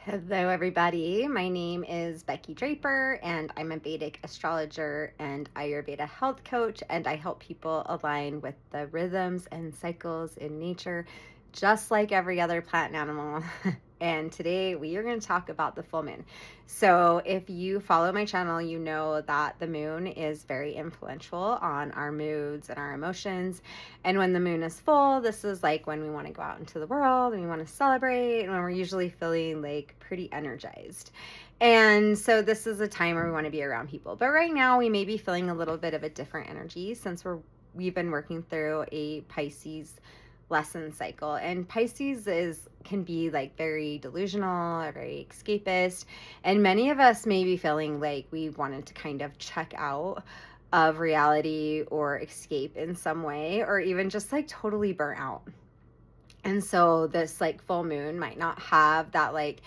Hello, everybody. My name is Becky Draper, and I'm a Vedic astrologer and Ayurveda health coach. And I help people align with the rhythms and cycles in nature, just like every other plant and animal. And today we are going to talk about the full moon. So, if you follow my channel, you know that the moon is very influential on our moods and our emotions. And when the moon is full, this is like when we want to go out into the world and we want to celebrate, and when we're usually feeling like pretty energized. And so this is a time where we want to be around people. But right now we may be feeling a little bit of a different energy since we've been working through a Pisces lesson cycle. And Pisces can be like very delusional or very escapist. And many of us may be feeling like we wanted to kind of check out of reality or escape in some way, or even just like totally burn out. And so this like full moon might not have that like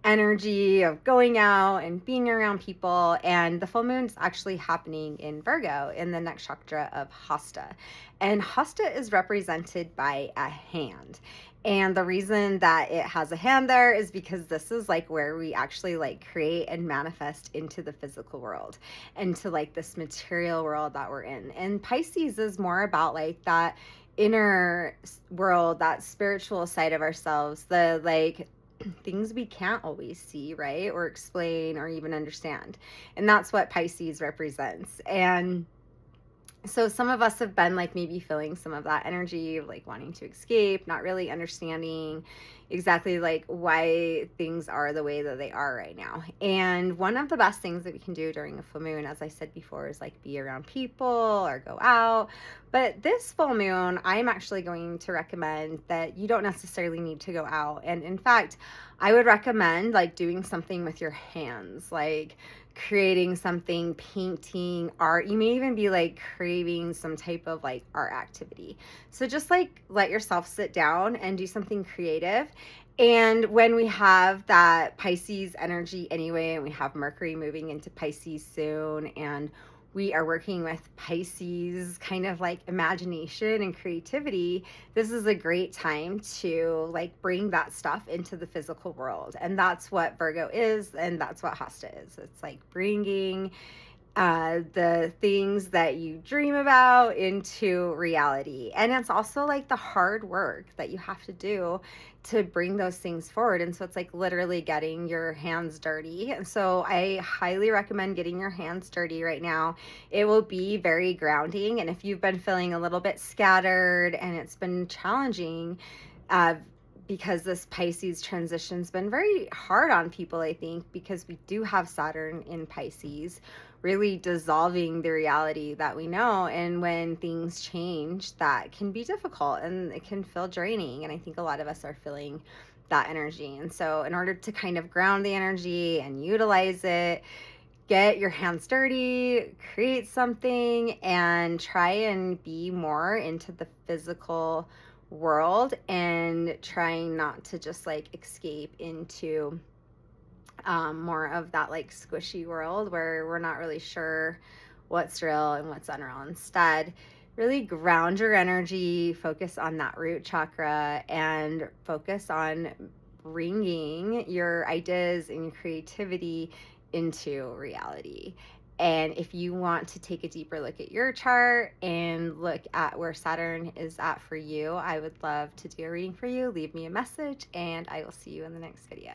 energy of going out and being around people. And the full moon's actually happening in Virgo in the nakshatra of Hasta. And Hasta is represented by a hand. And the reason that it has a hand there is because this is like where we actually like create and manifest into the physical world, into like this material world that we're in. And Pisces is more about like that inner world, that spiritual side of ourselves, the like things we can't always see, right? Or explain or even understand. And that's what Pisces represents. And so some of us have been like maybe feeling some of that energy of like wanting to escape, not really understanding exactly like why things are the way that they are right now. And one of the best things that we can do during a full moon, as I said before, is like be around people or go out. But this full moon, I'm actually going to recommend that you don't necessarily need to go out. And in fact, I would recommend like doing something with your hands, like creating something, painting, art. You may even be like craving some type of like art activity. So just like let yourself sit down and do something creative. And when we have that Pisces energy anyway, and we have Mercury moving into Pisces soon, and we are working with Pisces kind of like imagination and creativity, this is a great time to like bring that stuff into the physical world. And that's what Virgo is, and that's what Hasta is. It's like bringing the things that you dream about into reality. And it's also like the hard work that you have to do to bring those things forward. And so it's like literally getting your hands dirty. And so I highly recommend getting your hands dirty right now. It will be very grounding. And if you've been feeling a little bit scattered and it's been challenging, because this Pisces transition's been very hard on people, I think, because we do have Saturn in Pisces, really dissolving the reality that we know. And when things change, that can be difficult and it can feel draining. And I think a lot of us are feeling that energy. And so in order to kind of ground the energy and utilize it, get your hands dirty, create something, and try and be more into the physical world and trying not to just like escape into more of that like squishy world where we're not really sure what's real and what's unreal. Instead, really ground your energy, focus on that root chakra, and focus on bringing your ideas and your creativity into reality. And if you want to take a deeper look at your chart and look at where Saturn is at for you, I would love to do a reading for you. Leave me a message and I will see you in the next video.